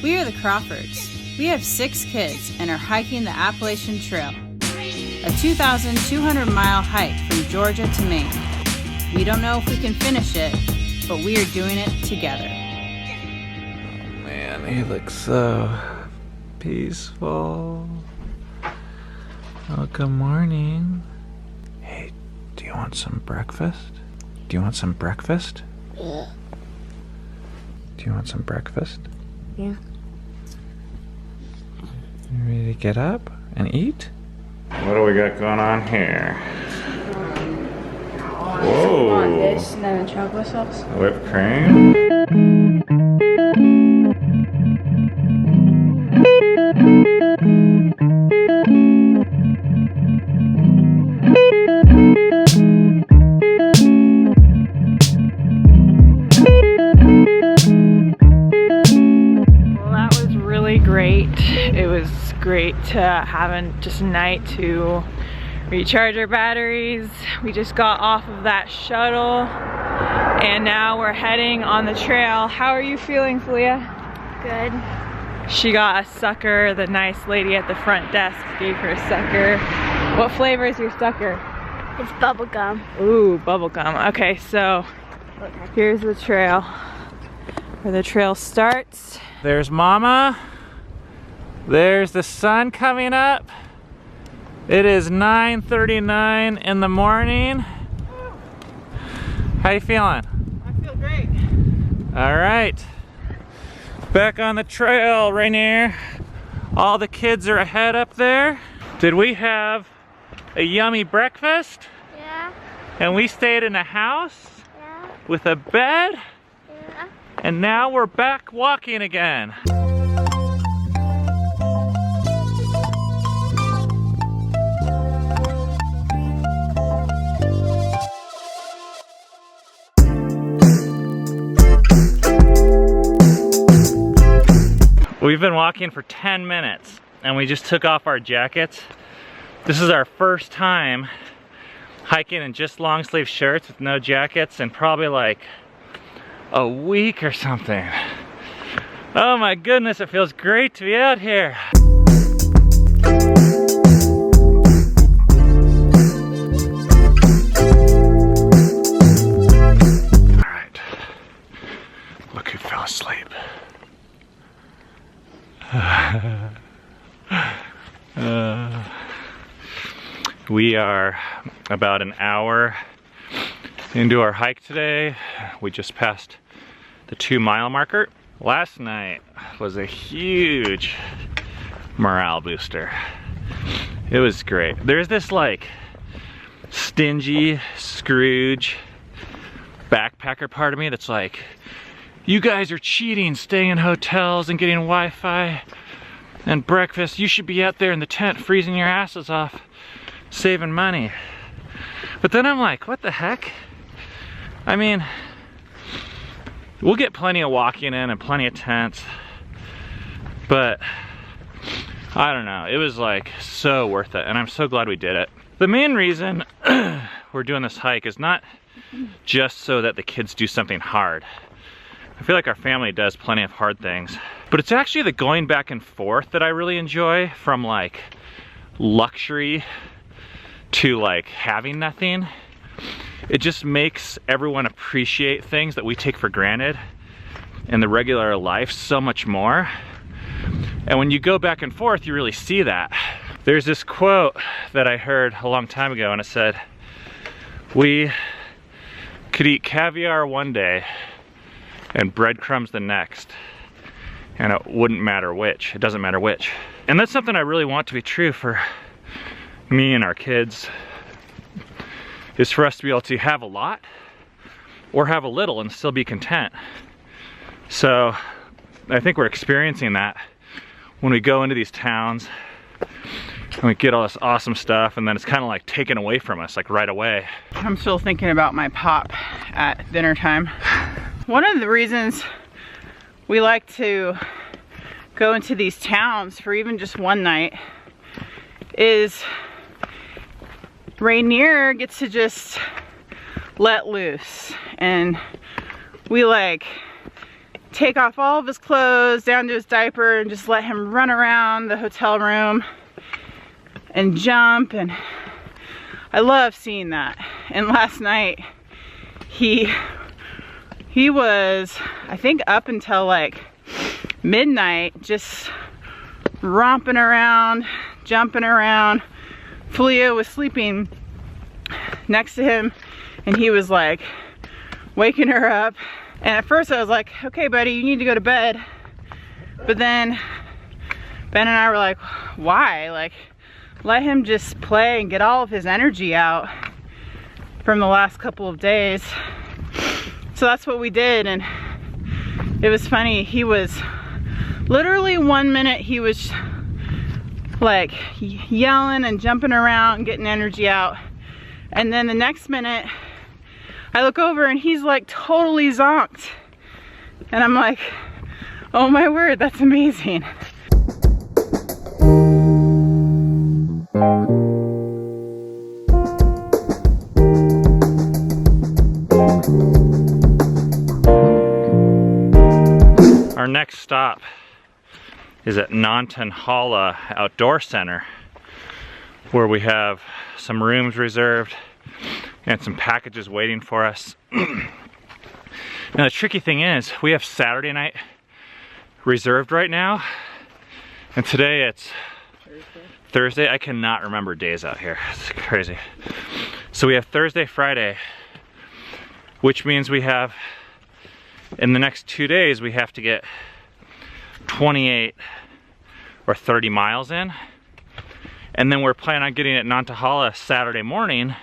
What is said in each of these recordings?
We are the Crawfords. We have 6 kids and are hiking the Appalachian Trail, a 2,200-mile hike from Georgia to Maine. We don't know if we can finish it, but we are doing it together. Oh man, he looks so peaceful. Oh, good morning. Hey, do you want some breakfast? Do you want some breakfast? Yeah. Do you want some breakfast? Yeah. You ready to get up and eat? What do we got going on here? Whoa! On this and then a chocolate sauce. Whipped cream? It was great to have just a night to recharge our batteries. We just got off of that shuttle and now we're heading on the trail. How are you feeling, Filia? Good. She got a sucker. The nice lady at the front desk gave her a sucker. What flavor is your sucker? It's bubblegum. Ooh, bubblegum. Okay, so here's the trail, where the trail starts. There's Mama. There's the sun coming up. It is 9:39 in the morning. How you feeling? I feel great. All right. Back on the trail, Rainier. All the kids are ahead up there. Did we have a yummy breakfast? Yeah. And we stayed in a house? Yeah. With a bed? Yeah. And now we're back walking again. We've been walking for 10 minutes and we just took off our jackets. This is our first time hiking in just long sleeve shirts with no jackets in probably like a week or something. Oh my goodness, it feels great to be out here. All right, look who fell asleep. We are about an hour into our hike today. We just passed the 2-mile marker. Last night was a huge morale booster. It was great. There's this like stingy Scrooge backpacker part of me that's like, you guys are cheating, staying in hotels and getting Wi-Fi and breakfast. You should be out there in the tent freezing your asses off, saving money. But then I'm like, what the heck? I mean, we'll get plenty of walking in and plenty of tents, but I don't know. It was like so worth it, and I'm so glad we did it. The main reason we're doing this hike is not just so that the kids do something hard. I feel like our family does plenty of hard things, but it's actually the going back and forth that I really enjoy, from like luxury to like having nothing. It just makes everyone appreciate things that we take for granted in the regular life so much more. And when you go back and forth, you really see that. There's this quote that I heard a long time ago, and it said, we could eat caviar one day and breadcrumbs the next, and it wouldn't matter which. It doesn't matter which. And that's something I really want to be true for me and our kids, is for us to be able to have a lot or have a little and still be content. So I think we're experiencing that when we go into these towns and we get all this awesome stuff, and then it's kind of like taken away from us like right away. I'm still thinking about my pop at dinner time. One of the reasons we like to go into these towns for even just one night is Rainier gets to just let loose, and we like take off all of his clothes down to his diaper and just let him run around the hotel room and jump, and I love seeing that. And last night he was, I think, up until like midnight, just romping around, jumping around. Filia was sleeping next to him and he was like waking her up. And at first I was like, okay buddy, you need to go to bed. But then Ben and I were like, why? Like, let him just play and get all of his energy out from the last couple of days. So that's what we did, and it was funny. He was literally 1 minute he was like yelling and jumping around and getting energy out, and then the next minute I look over and he's like totally zonked, and I'm like, oh my word, that's amazing. Our next stop is at Nantahala Outdoor Center, where we have some rooms reserved and some packages waiting for us. Now the tricky thing is, we have Saturday night reserved right now, and today it's Thursday. I cannot remember days out here. It's crazy. So we have Thursday, Friday, which means we have, in the next 2 days, we have to get 28 or 30 miles in. And then we're planning on getting at Nantahala Saturday morning,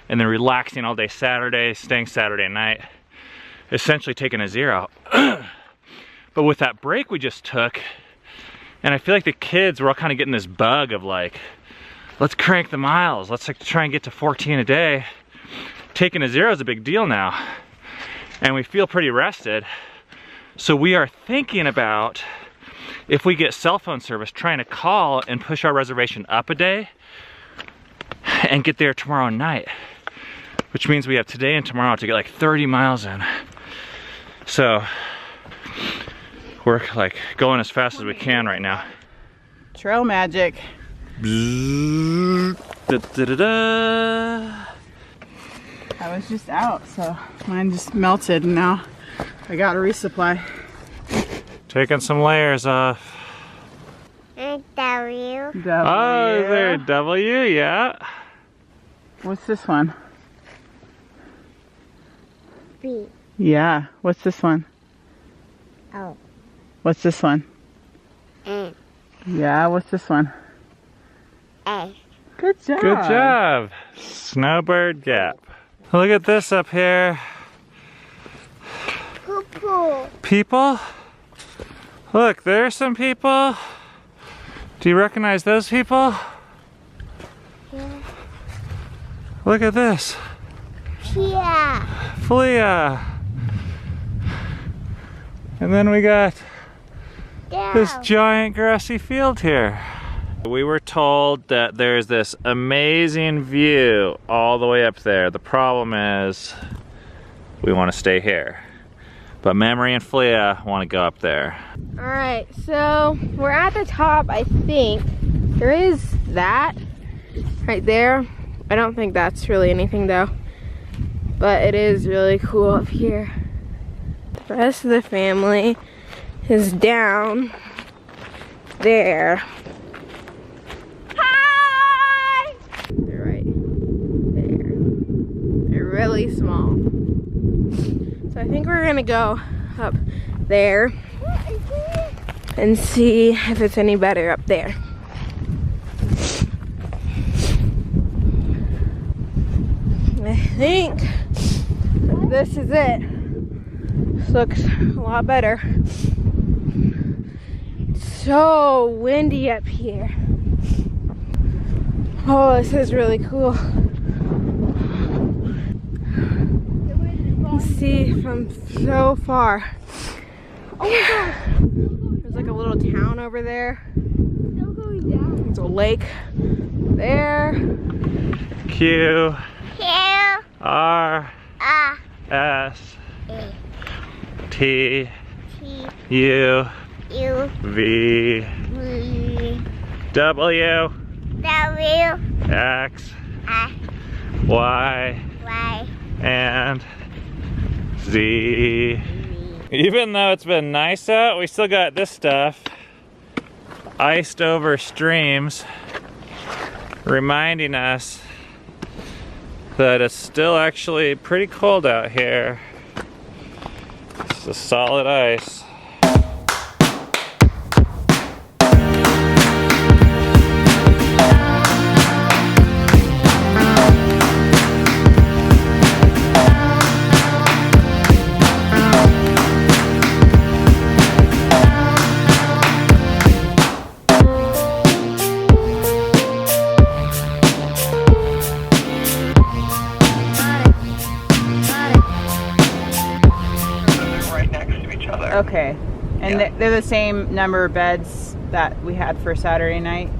and then relaxing all day Saturday, staying Saturday night, essentially taking a zero. But with that break we just took, and I feel like the kids were all kind of getting this bug of like, let's crank the miles, let's like try and get to 14 a day. Taking a zero is a big deal now, and we feel pretty rested. So we are thinking about, if we get cell phone service, trying to call and push our reservation up a day and get there tomorrow night, which means we have today and tomorrow to get like 30 miles in. So we're like going as fast as we can right now. Trail magic. Da, da, da, da. I was just out, so mine just melted, and now I got a resupply. Taking some layers off. W. W. Oh, is there a W? Yeah. What's this one? B. Yeah. What's this one? O. What's this one? N. Yeah. What's this one? A. Good job. Good job. Snowbird Gap. Look at this up here. Poo-poo. People? Look, there's some people. Do you recognize those people? Yeah. Look at this. Yeah. Filia. And then we got this giant grassy field here. We were told that there's this amazing view all the way up there. The problem is we want to stay here. But Memory and Filia want to go up there. Alright, so we're at the top, I think. There is that right there. I don't think that's really anything though. But it is really cool up here. The rest of the family is down there. Hi! They're right there. They're really small. So I think we're gonna go up there and see if it's any better up there. I think this is it. This looks a lot better. It's so windy up here. Oh, this is really cool. You can see from so far. Oh my gosh. There's like a little town over there. Still going down. There's a lake there. Q. Q. R. S. A. T. T. U U V V W W X X Y Y and Z. Even though it's been nice out, we still got this stuff. Iced over streams, reminding us that it's still actually pretty cold out here. It's a solid ice. Okay, and they're the same number of beds that we had for Saturday night?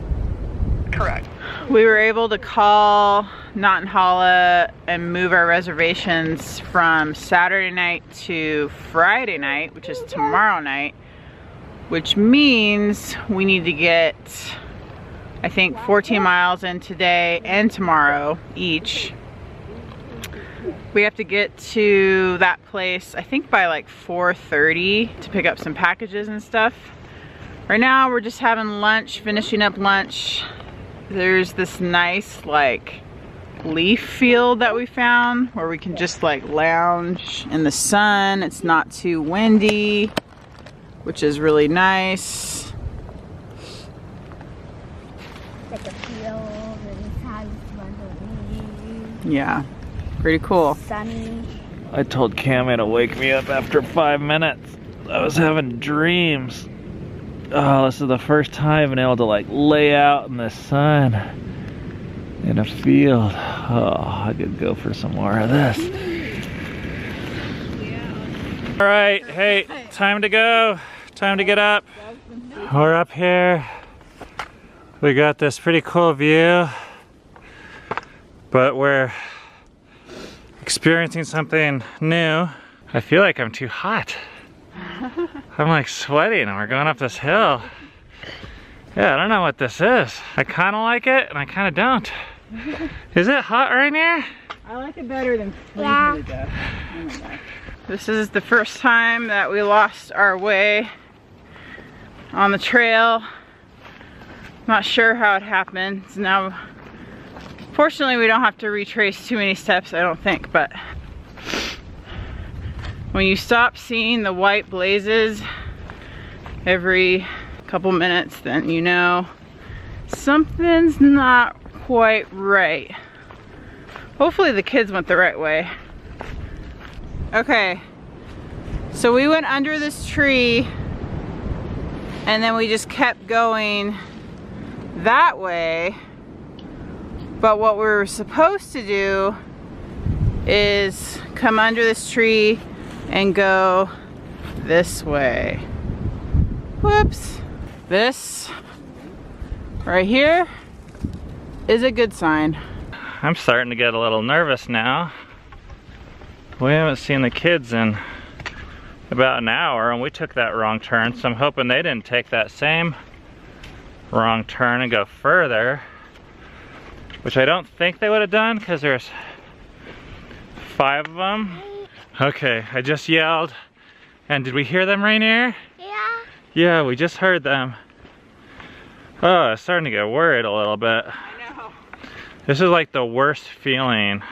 Correct. We were able to call Nantahala and move our reservations from Saturday night to Friday night, which is tomorrow night, which means we need to get, I think, 14 miles in today and tomorrow each. We have to get to that place, I think, by like 4:30 to pick up some packages and stuff. Right now we're just having lunch, finishing up lunch. There's this nice like leaf field that we found where we can just like lounge in the sun. It's not too windy, which is really nice. like a field and has Yeah, pretty cool. sunny. I told Cammy to wake me up after 5 minutes. I was having dreams. Oh, this is the first time I've been able to like lay out in the sun in a field. Oh, I could go for some more of this. All right, hey, time to go. Time to get up. We're up here. We got this pretty cool view, but we're experiencing something new. I feel like I'm too hot. I'm like sweating and we're going up this hill. Yeah, I don't know what this is. I kind of like it and I kind of don't. Is it hot right now? I like it better than Yeah. freezing to death. Oh my God. This is the first time that we lost our way on the trail. Not sure how it happened. Now, fortunately, we don't have to retrace too many steps, I don't think, but when you stop seeing the white blazes every couple minutes, then you know something's not quite right. Hopefully the kids went the right way. Okay, so we went under this tree and then we just kept going that way, but what we were supposed to do is come under this tree and go this way. Whoops. This right here is a good sign. I'm starting to get a little nervous now. We haven't seen the kids in about an hour and we took that wrong turn, so I'm hoping they didn't take that same wrong turn and go further, which I don't think they would have done because there's 5 of them. Okay, I just yelled, and did we hear them, Rainier? Yeah. Yeah, we just heard them. Oh, I'm starting to get worried a little bit. I know. This is like the worst feeling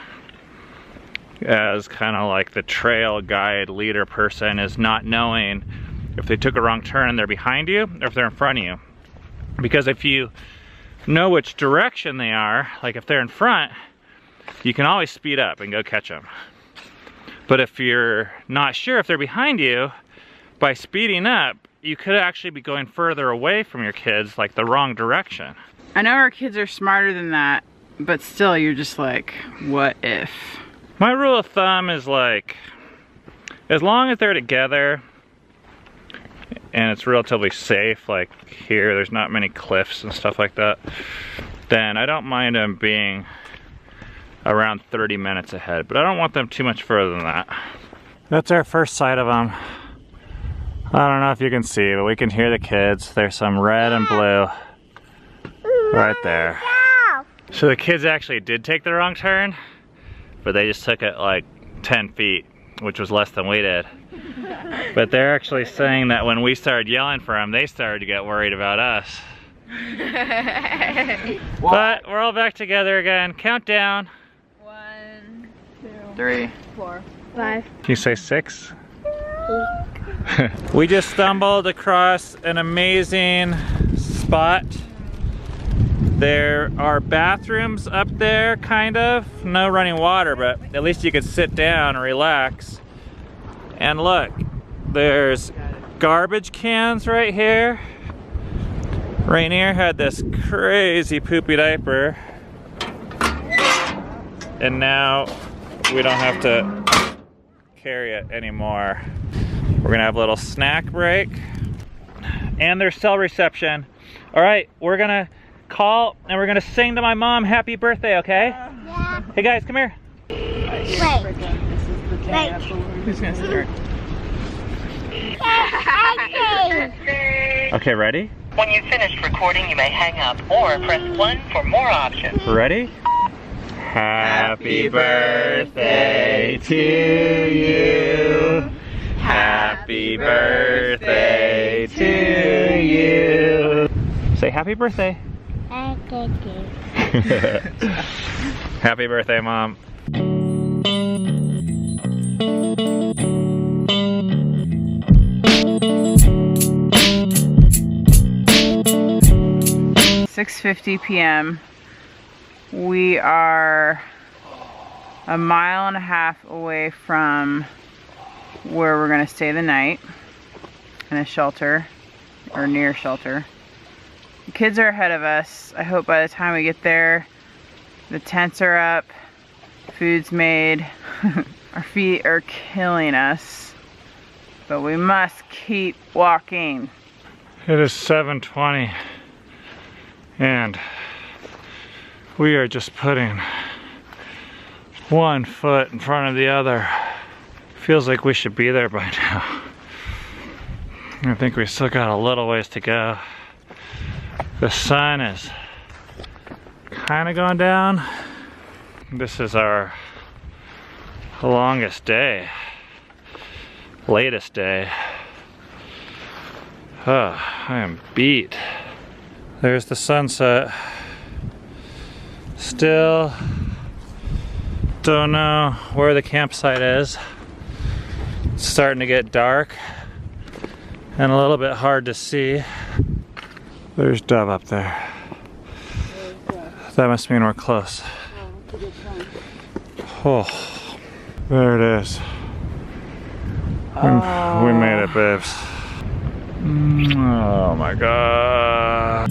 as kind of like the trail guide leader person, is not knowing if they took a wrong turn and they're behind you or if they're in front of you. Because if you know which direction they are, like if they're in front, you can always speed up and go catch them. But if you're not sure if they're behind you, by speeding up, you could actually be going further away from your kids, like the wrong direction. I know our kids are smarter than that, but still you're just like, what if? My rule of thumb is like, as long as they're together and it's relatively safe, like here, there's not many cliffs and stuff like that, then I don't mind them being around 30 minutes ahead, but I don't want them too much further than that. That's our first sight of them. I don't know if you can see, but we can hear the kids. There's some red and blue right there. So the kids actually did take the wrong turn, but they just took it like 10 feet, which was less than we did. But they're actually saying that when we started yelling for them, they started to get worried about us. But we're all back together again. Countdown. 1, 2, 3, 4, 5. Can you say 6? We just stumbled across an amazing spot. There are bathrooms up there, kind of. No running water, but at least you could sit down and relax. And look, there's garbage cans right here. Rainier had this crazy poopy diaper. And now we don't have to carry it anymore. We're gonna have a little snack break. And there's cell reception. All right, we're gonna call and we're gonna sing to my mom happy birthday, okay? Yeah. Hey guys, come here. Wait. Who's gonna start? Okay, ready? When you've finished recording, you may hang up or press 1 for more options. Ready? Happy birthday to you. Happy birthday to you. Say happy birthday. Happy birthday, Mom. $6:50 p.m. We are a mile and a half away from where we're gonna stay the night, in a shelter or near shelter. The kids are ahead of us. I hope by the time we get there, the tents are up, food's made. Our feet are killing us, but we must keep walking. It is 7:20 and we are just putting one foot in front of the other. Feels like we should be there by now. I think we still got a little ways to go. The sun is kind of going down. This is our longest day, latest day. Oh, I am beat. There's the sunset. Still don't know where the campsite is. It's starting to get dark and a little bit hard to see. There's Dove up there. That must mean we're close. Oh, there it is. We made it, babes. Oh my God.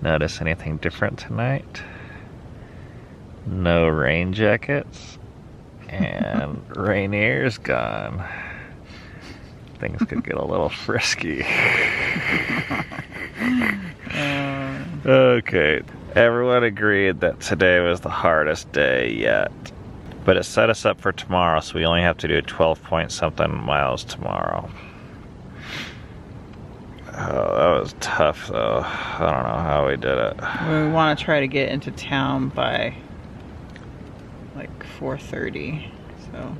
Notice anything different tonight? No rain jackets, and Rainier's gone. Things could get a little frisky. Okay, everyone agreed that today was the hardest day yet, but it set us up for tomorrow, so we only have to do 12 point something miles tomorrow. Oh, that was tough though. I don't know how we did it. We want to try to get into town by like 4:30, so.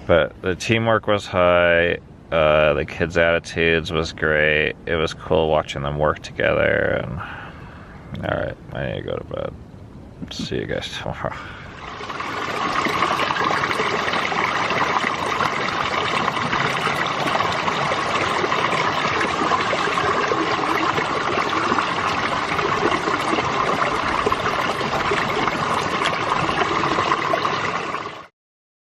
But the teamwork was high. The kids' attitudes was great. It was cool watching them work together. And all right, I need to go to bed. See you guys tomorrow.